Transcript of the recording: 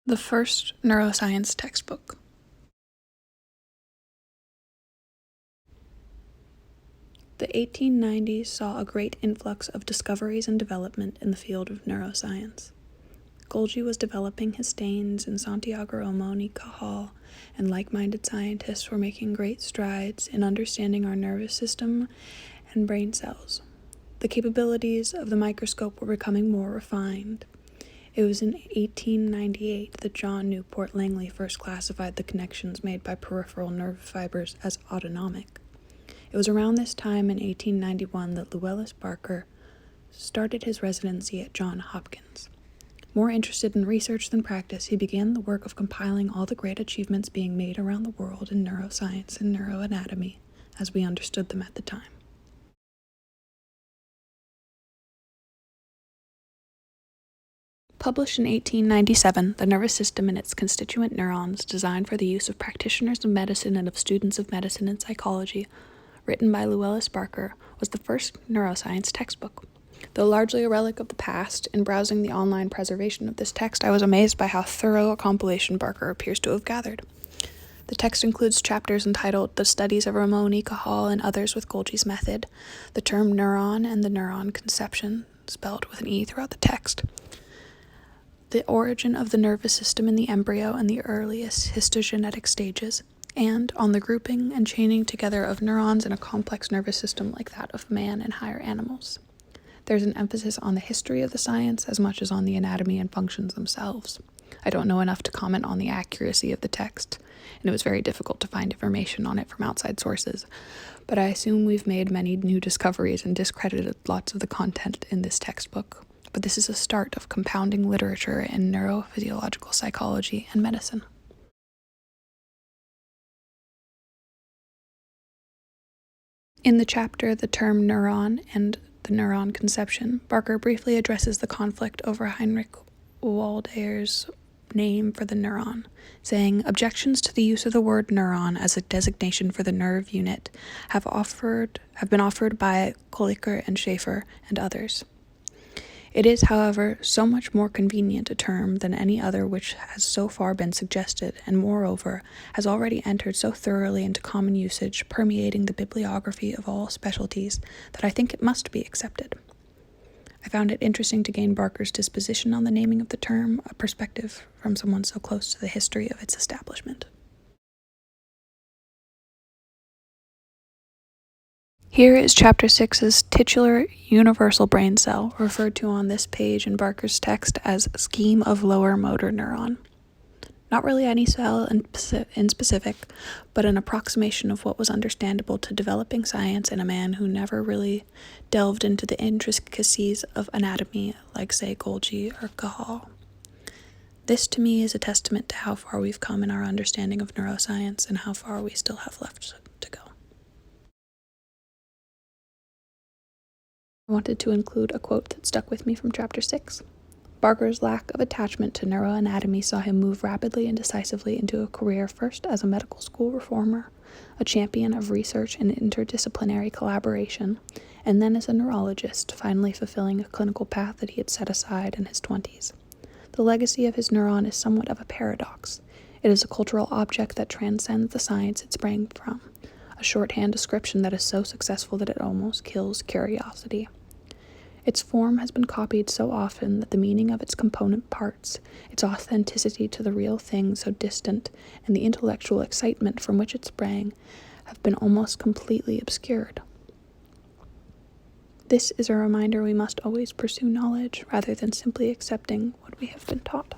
The first neuroscience textbook. The 1890s saw a great influx of discoveries and development in the field of neuroscience. Golgi was developing his stains, and Santiago Ramon y Cajal and like-minded scientists were making great strides in understanding our nervous system and brain cells. The capabilities of the microscope were becoming more refined. It was in 1898 that John Newport Langley first classified the connections made by peripheral nerve fibers as autonomic. It was around this time in 1891 that Llewellyn Barker started his residency at Johns Hopkins. More interested in research than practice, he began the work of compiling all the great achievements being made around the world in neuroscience and neuroanatomy as we understood them at the time. Published in 1897, The Nervous System and Its Constituent Neurons, designed for the use of practitioners of medicine and of students of medicine and psychology, written by Llewellyn Barker, was the first neuroscience textbook. Though largely a relic of the past, in browsing the online preservation of this text, I was amazed by how thorough a compilation Barker appears to have gathered. The text includes chapters entitled The Studies of Ramon y Cajal and Others with Golgi's Method, the term neuron and the neuron conception, spelled with an E throughout the text, the origin of the nervous system in the embryo and the earliest histogenetic stages, and on the grouping and chaining together of neurons in a complex nervous system like that of man and higher animals. There's an emphasis on the history of the science as much as on the anatomy and functions themselves. I don't know enough to comment on the accuracy of the text, and it was very difficult to find information on it from outside sources, but I assume we've made many new discoveries and discredited lots of the content in this textbook. But this is a start of compounding literature in neurophysiological psychology and medicine. In the chapter The Term Neuron and the Neuron Conception, Barker briefly addresses the conflict over Heinrich Waldayer's name for the neuron, saying, "Objections to the use of the word neuron as a designation for the nerve unit have been offered by Kolliker and Schaefer and others. It is, however, so much more convenient a term than any other which has so far been suggested, and moreover, has already entered so thoroughly into common usage, permeating the bibliography of all specialties, that I think it must be accepted." I found it interesting to gain Barker's disposition on the naming of the term, a perspective from someone so close to the history of its establishment. Here is Chapter 6's titular universal brain cell, referred to on this page in Barker's text as scheme of lower motor neuron. Not really any cell in specific, but an approximation of what was understandable to developing science in a man who never really delved into the intricacies of anatomy like, say, Golgi or Cajal. This, to me, is a testament to how far we've come in our understanding of neuroscience and how far we still have left to go. I wanted to include a quote that stuck with me from Chapter 6. Barker's lack of attachment to neuroanatomy saw him move rapidly and decisively into a career first as a medical school reformer, a champion of research and interdisciplinary collaboration, and then as a neurologist, finally fulfilling a clinical path that he had set aside in his 20s. The legacy of his neuron is somewhat of a paradox. It is a cultural object that transcends the science it sprang from, a shorthand description that is so successful that it almost kills curiosity. Its form has been copied so often that the meaning of its component parts, its authenticity to the real thing so distant, and the intellectual excitement from which it sprang have been almost completely obscured. This is a reminder we must always pursue knowledge rather than simply accepting what we have been taught.